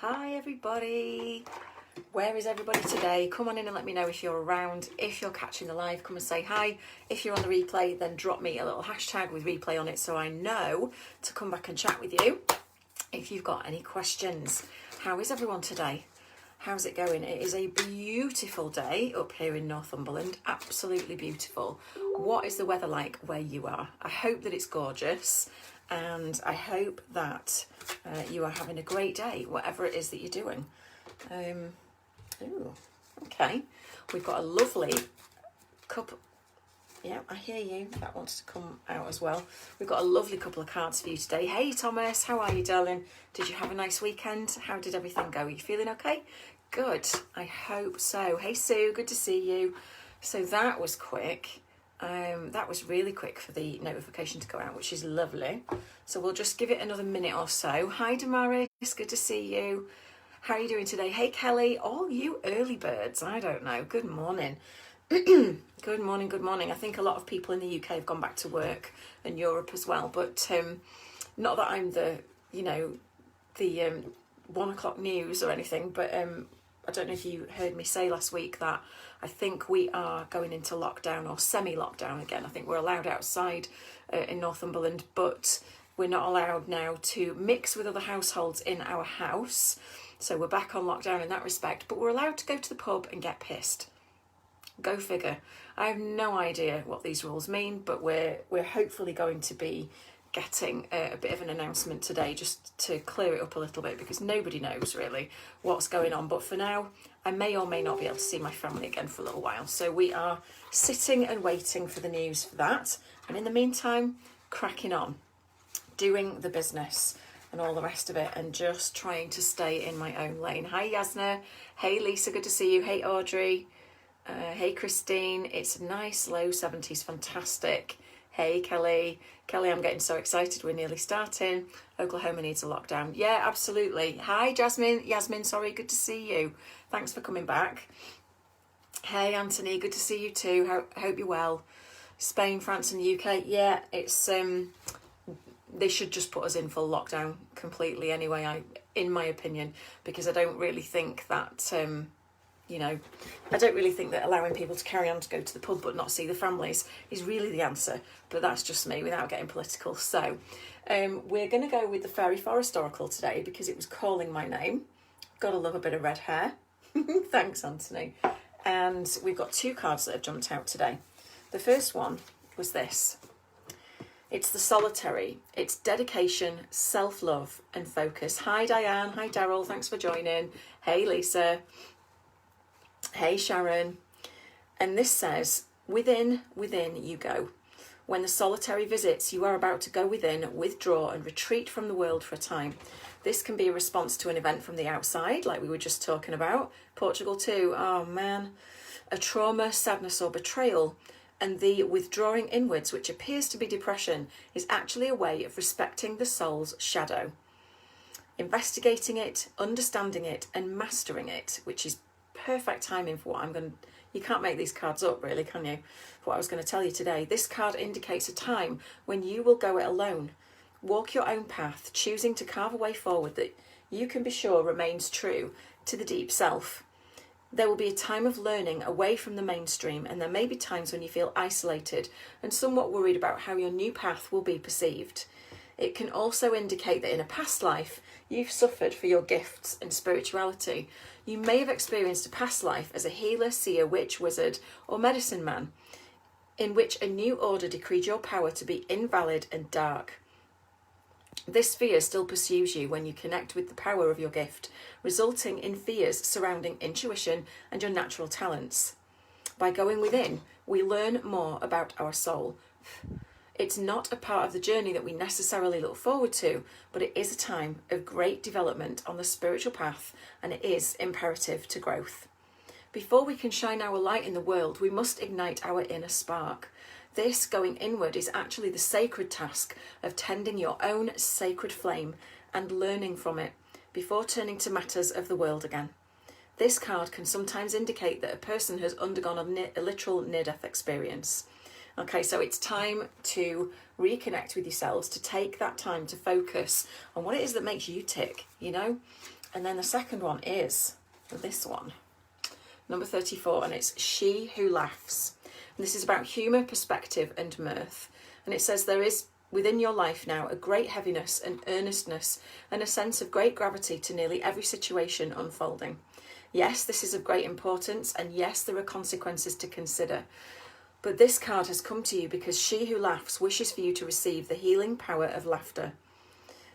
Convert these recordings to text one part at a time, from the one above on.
Hi everybody. Where is everybody today? Come on in and let me know if you're around. If you're catching the live, come and say hi. If you're on the replay, then drop me a little hashtag with replay on it so I know to come back and chat with you. If you've got any questions, how is everyone today? How's it going? It is a beautiful day up here in Northumberland. Absolutely beautiful. What is the weather like where you are? I hope that it's gorgeous, and I hope that you are having a great day, whatever it is that you're doing. Ooh, okay. We've got a lovely cup. Yeah, I hear you. That wants to come out as well. We've got a lovely couple of cards for you today. Hey, Thomas, how are you, darling? Did you have a nice weekend? How did everything go? Are you feeling okay? Good. I hope so. Hey, Sue, good to see you. So that was quick. That was really quick for the notification to go out, which is lovely. So we'll just give it another minute or so. Hi, Damaris. Good to see you. How are you doing today? Hey, Kelly. All you early birds. I don't know. Good morning. Good morning, good morning. I think a lot of people in the UK have gone back to work, and Europe as well, but not that I'm the 1 o'clock news or anything, but I don't know if you heard me say last week that I think we are going into lockdown or semi-lockdown again. I think we're allowed outside in Northumberland, but we're not allowed now to mix with other households in our house. So we're back on lockdown in that respect, but we're allowed to go to the pub and get pissed. Go figure. I have no idea what these rules mean, but we're hopefully going to be getting a bit of an announcement today just to clear it up a little bit, because nobody knows really what's going on. But for now, I may or may not be able to see my family again for a little while. So we are sitting and waiting for the news for that. And in the meantime, cracking on, doing the business and all the rest of it, and just trying to stay in my own lane. Hi, Yasna. Hey, Lisa, good to see you. Hey, Audrey. Hey, Christine. It's nice, low 70s. Fantastic. Hey, Kelly. Kelly, I'm getting so excited. We're nearly starting. Oklahoma needs a lockdown. Yeah, absolutely. Hi, Jasmine. Yasmin, sorry. Good to see you. Thanks for coming back. Hey, Anthony. Good to see you too. Hope you're well. Spain, France and UK. Yeah, it's... they should just put us in full lockdown completely anyway, in my opinion, because I don't really think that... I don't really think that allowing people to carry on to go to the pub but not see the families is really the answer. But that's just me without getting political. So we're going to go with the Fairy Forest Oracle today because it was calling my name. Gotta love a bit of red hair. Thanks, Anthony. And we've got two cards that have jumped out today. The first one was this. It's the Solitary. It's dedication, self-love and focus. Hi, Diane. Hi, Daryl. Thanks for joining. Hey, Lisa. Hey, Sharon. And this says, within you go. When the solitary visits, you are about to go within, withdraw and retreat from the world for a time. This can be a response to an event from the outside, like we were just talking about. Portugal too. Oh, man. A trauma, sadness or betrayal. And the withdrawing inwards, which appears to be depression, is actually a way of respecting the soul's shadow. Investigating it, understanding it and mastering it, which is perfect timing for what I'm going to... You can't make these cards up, really, can you? For what I was going to tell you today. This card indicates a time when you will go it alone. Walk your own path, choosing to carve a way forward that you can be sure remains true to the deep self. There will be a time of learning away from the mainstream, and there may be times when you feel isolated and somewhat worried about how your new path will be perceived. It can also indicate that in a past life, you've suffered for your gifts and spirituality. You may have experienced a past life as a healer, seer, witch, wizard, or medicine man, in which a new order decreed your power to be invalid and dark. This fear still pursues you when you connect with the power of your gift, resulting in fears surrounding intuition and your natural talents. By going within, we learn more about our soul. It's not a part of the journey that we necessarily look forward to, but it is a time of great development on the spiritual path, and it is imperative to growth. Before we can shine our light in the world, we must ignite our inner spark. This going inward is actually the sacred task of tending your own sacred flame and learning from it before turning to matters of the world again. This card can sometimes indicate that a person has undergone a literal near-death experience. Okay, so it's time to reconnect with yourselves, to take that time to focus on what it is that makes you tick, And then the second one is this one, number 34, and it's She Who Laughs. And this is about humour, perspective and mirth. And it says, there is within your life now a great heaviness and earnestness and a sense of great gravity to nearly every situation unfolding. Yes, this is of great importance, and yes, there are consequences to consider. But this card has come to you because She Who Laughs wishes for you to receive the healing power of laughter.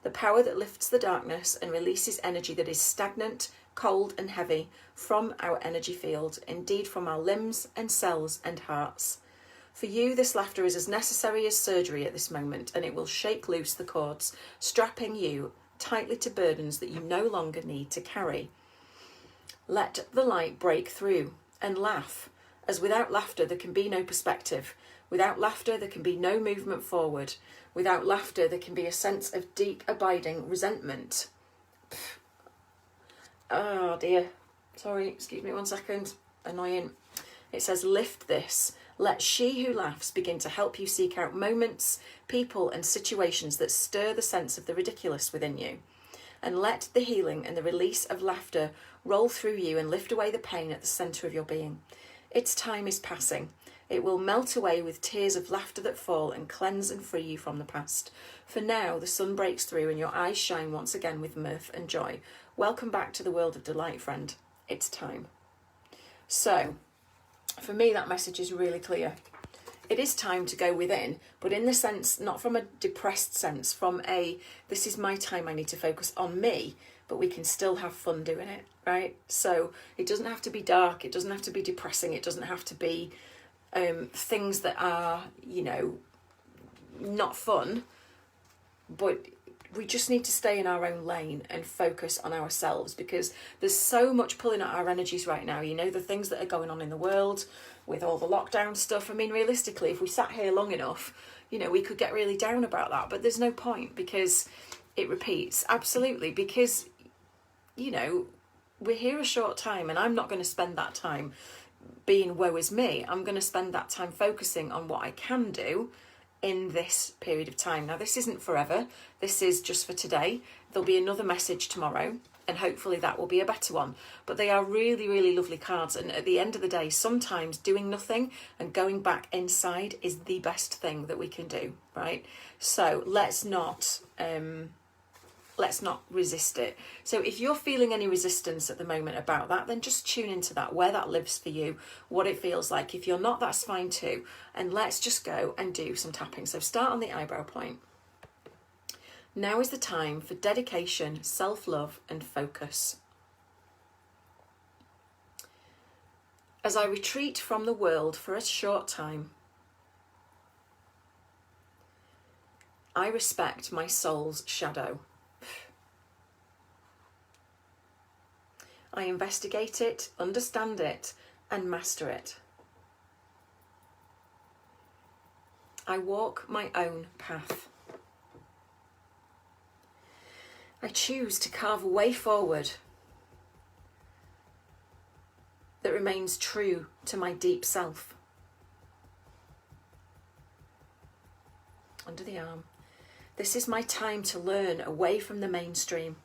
The power that lifts the darkness and releases energy that is stagnant, cold and heavy from our energy field, indeed from our limbs and cells and hearts. For you, this laughter is as necessary as surgery at this moment, and it will shake loose the cords, strapping you tightly to burdens that you no longer need to carry. Let the light break through and laugh, as without laughter there can be no perspective. Without laughter there can be no movement forward. Without laughter there can be a sense of deep abiding resentment. Oh dear. Sorry, excuse me 1 second. Annoying. It says, lift this. Let She Who Laughs begin to help you seek out moments, people and situations that stir the sense of the ridiculous within you. And let the healing and the release of laughter roll through you and lift away the pain at the centre of your being. Its time is passing. It will melt away with tears of laughter that fall and cleanse and free you from the past. For now the sun breaks through and your eyes shine once again with mirth and joy. Welcome back to the world of delight, friend. It's time. So, for me that message is really clear. It is time to go within, but in the sense, not from a depressed sense, from a, this is my time, I need to focus on me, but we can still have fun doing it, right? So it doesn't have to be dark, it doesn't have to be depressing, it doesn't have to be things that are, you know, not fun, but we just need to stay in our own lane and focus on ourselves, because there's so much pulling at our energies right now. You know, the things that are going on in the world with all the lockdown stuff. I mean, realistically, if we sat here long enough, you know, we could get really down about that, but there's no point because it repeats. Absolutely, because, you know, we're here a short time and I'm not going to spend that time being woe is me. I'm going to spend that time focusing on what I can do in this period of time. Now, this isn't forever. This is just for today. There'll be another message tomorrow, and hopefully that will be a better one. But they are really, really lovely cards. And at the end of the day, sometimes doing nothing and going back inside is the best thing that we can do, right? So let's not resist it. So if you're feeling any resistance at the moment about that, then just tune into that, where that lives for you, what it feels like. If you're not, that's fine too. And let's just go and do some tapping. So start on the eyebrow point. Now is the time for dedication, self-love and focus. As I retreat from the world for a short time, I respect my soul's shadow. I investigate it, understand it, and master it. I walk my own path. I choose to carve a way forward that remains true to my deep self. Under the arm. This is my time to learn away from the mainstream.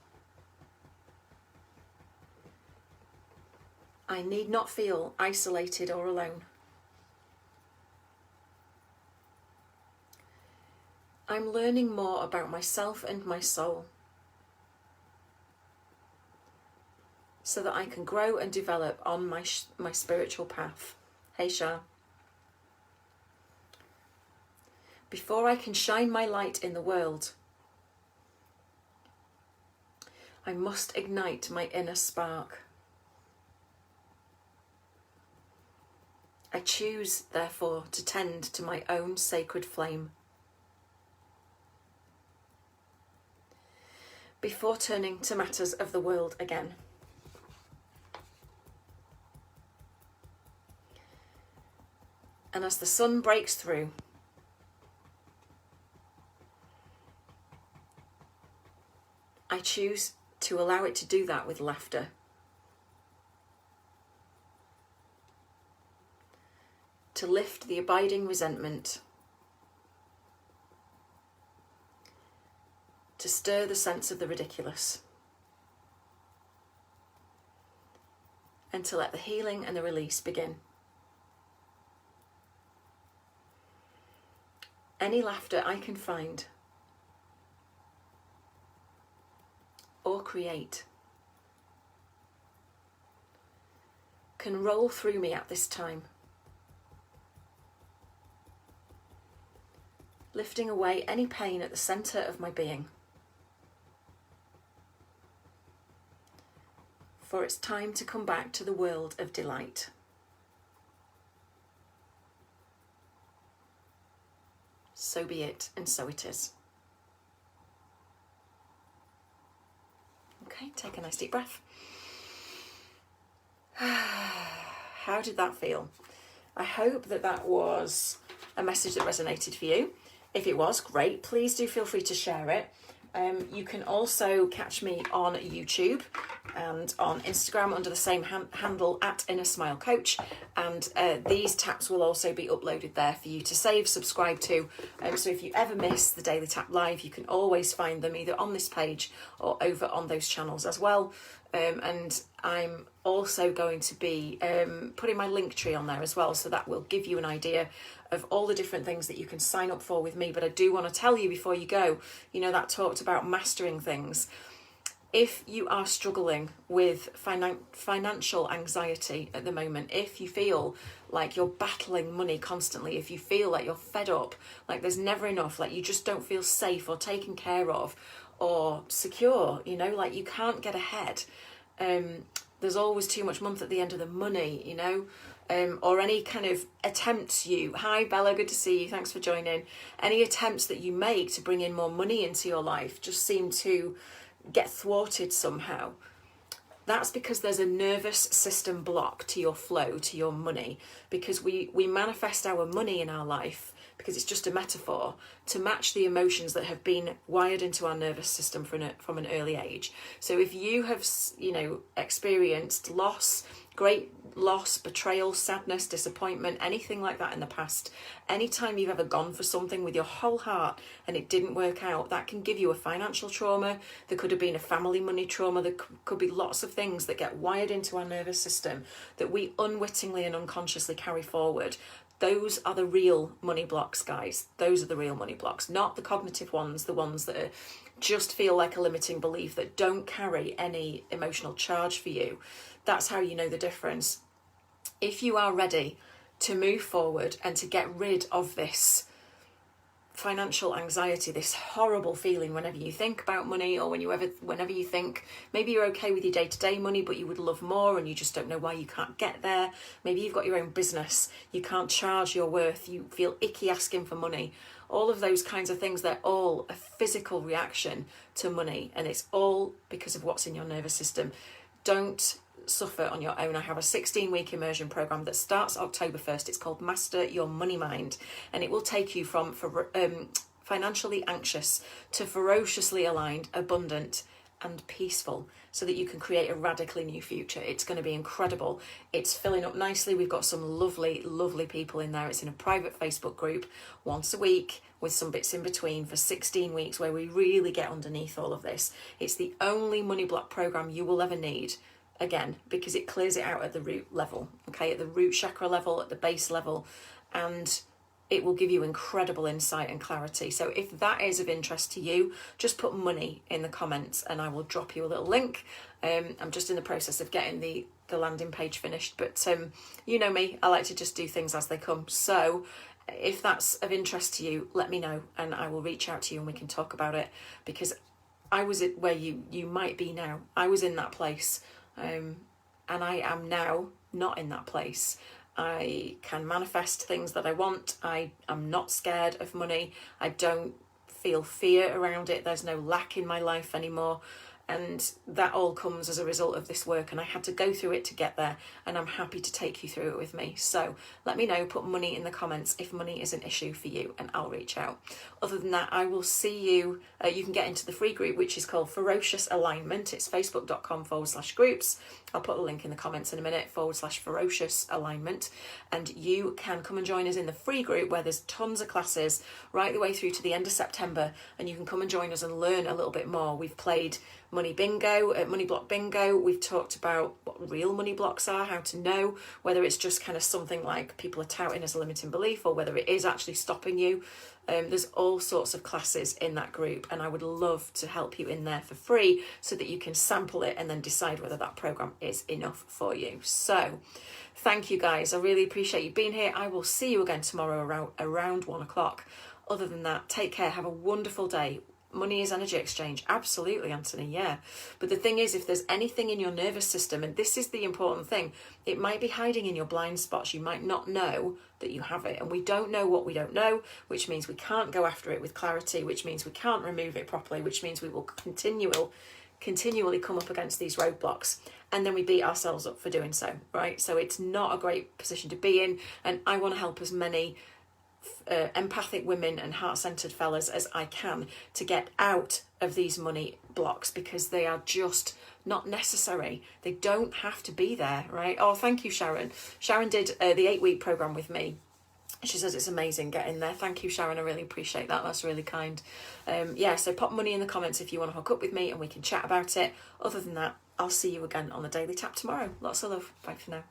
I need not feel isolated or alone. I'm learning more about myself and my soul so that I can grow and develop on my spiritual path. Hey Shah. Before I can shine my light in the world, I must ignite my inner spark. I choose, therefore, to tend to my own sacred flame. Before turning to matters of the world again. And as the sun breaks through, I choose to allow it to do that with laughter. To lift the abiding resentment, to stir the sense of the ridiculous. and to let the healing and the release begin. Any laughter I can find or create can roll through me at this time, lifting away any pain at the centre of my being. For it's time to come back to the world of delight. So be it, and so it is. Okay, take a nice deep breath. How did that feel? I hope that that was a message that resonated for you. If it was, great. Please do feel free to share it. You can also catch me on YouTube and on Instagram under the same handle at Inner Smile Coach, and these taps will also be uploaded there for you to save, subscribe to. So if you ever miss the Daily Tap Live, you can always find them either on this page or over on those channels as well. And I'm also going to be putting my link tree on there as well, so that will give you an idea of all the different things that you can sign up for with me. But I do want to tell you before you go, you know, that talked about mastering things. If you are struggling with financial anxiety at the moment, if you feel like you're battling money constantly, if you feel like you're fed up, like there's never enough, like you just don't feel safe or taken care of or secure, you know, like you can't get ahead, there's always too much month at the end of the money, you know, or any kind of attempts hi Bella, good to see you, thanks for joining. Any attempts that you make to bring in more money into your life just seem to get thwarted somehow. That's because there's a nervous system block to your flow, to your money, because we manifest our money in our life, because it's just a metaphor, to match the emotions that have been wired into our nervous system from an early age. So if you have, you know, experienced loss, great loss, betrayal, sadness, disappointment, anything like that in the past, anytime you've ever gone for something with your whole heart and it didn't work out, that can give you a financial trauma. There could have been a family money trauma. There could be lots of things that get wired into our nervous system that we unwittingly and unconsciously carry forward. Those are the real money blocks, guys. Those are the real money blocks, not the cognitive ones, the ones that just feel like a limiting belief that don't carry any emotional charge for you. That's how you know the difference. If you are ready to move forward and to get rid of this financial anxiety, this horrible feeling whenever you think about money, or whenever you think maybe you're okay with your day-to-day money but you would love more and you just don't know why you can't get there. Maybe you've got your own business, you can't charge your worth, you feel icky asking for money. All of those kinds of things, they're all a physical reaction to money, and it's all because of what's in your nervous system. Don't suffer on your own. I have a 16-week immersion program that starts October 1st. It's called Master Your Money Mind, and it will take you from financially anxious to ferociously aligned, abundant and peaceful, so that you can create a radically new future. It's going to be incredible. It's filling up nicely. We've got some lovely, lovely people in there. It's in a private Facebook group once a week with some bits in between for 16 weeks where we really get underneath all of this. It's the only money block program you will ever need, again, because it clears it out at the root level, okay, at the root chakra level, at the base level, and it will give you incredible insight and clarity. So if that is of interest to you, just put money in the comments and I will drop you a little link. I'm just in the process of getting the landing page finished, but you know me, I like to just do things as they come. So if that's of interest to you, let me know and I will reach out to you and we can talk about it, because I was at where you might be now. I was in that place, and I am now not in that place. I can manifest things that I want. I am not scared of money. I don't feel fear around it. There's no lack in my life anymore. And that all comes as a result of this work, and I had to go through it to get there, and I'm happy to take you through it with me. So let me know, put money in the comments if money is an issue for you, and I'll reach out. Other than that, I will see you. You can get into the free group, which is called Ferocious Alignment. It's facebook.com/groups. I'll put the link in the comments in a minute, /Ferocious Alignment. And you can come and join us in the free group where there's tons of classes right the way through to the end of September. And you can come and join us and learn a little bit more. We've played money bingo, money block bingo. We've talked about what real money blocks are, how to know whether it's just kind of something like people are touting as a limiting belief or whether it is actually stopping you. There's all sorts of classes in that group, and I would love to help you in there for free so that you can sample it and then decide whether that program is enough for you. So thank you guys. I really appreciate you being here. I will see you again tomorrow around 1 o'clock. Other than that, take care. Have a wonderful day. Money is energy exchange. Absolutely, Anthony, yeah. But the thing is, if there's anything in your nervous system, and this is the important thing, it might be hiding in your blind spots. You might not know that you have it. And we don't know what we don't know, which means we can't go after it with clarity, which means we can't remove it properly, which means we will continually come up against these roadblocks. And then we beat ourselves up for doing so, right? So it's not a great position to be in. And I want to help as many empathic women and heart-centered fellas as I can to get out of these money blocks, because they are just not necessary. They don't have to be there, right? Oh, thank you, Sharon. Sharon did the 8-week program with me. She says it's amazing. Get in there. Thank you, Sharon. I really appreciate that. That's really kind. Yeah, so pop money in the comments if you want to hook up with me and we can chat about it. Other than that, I'll see you again on the Daily Tap tomorrow. Lots of love. Bye for now.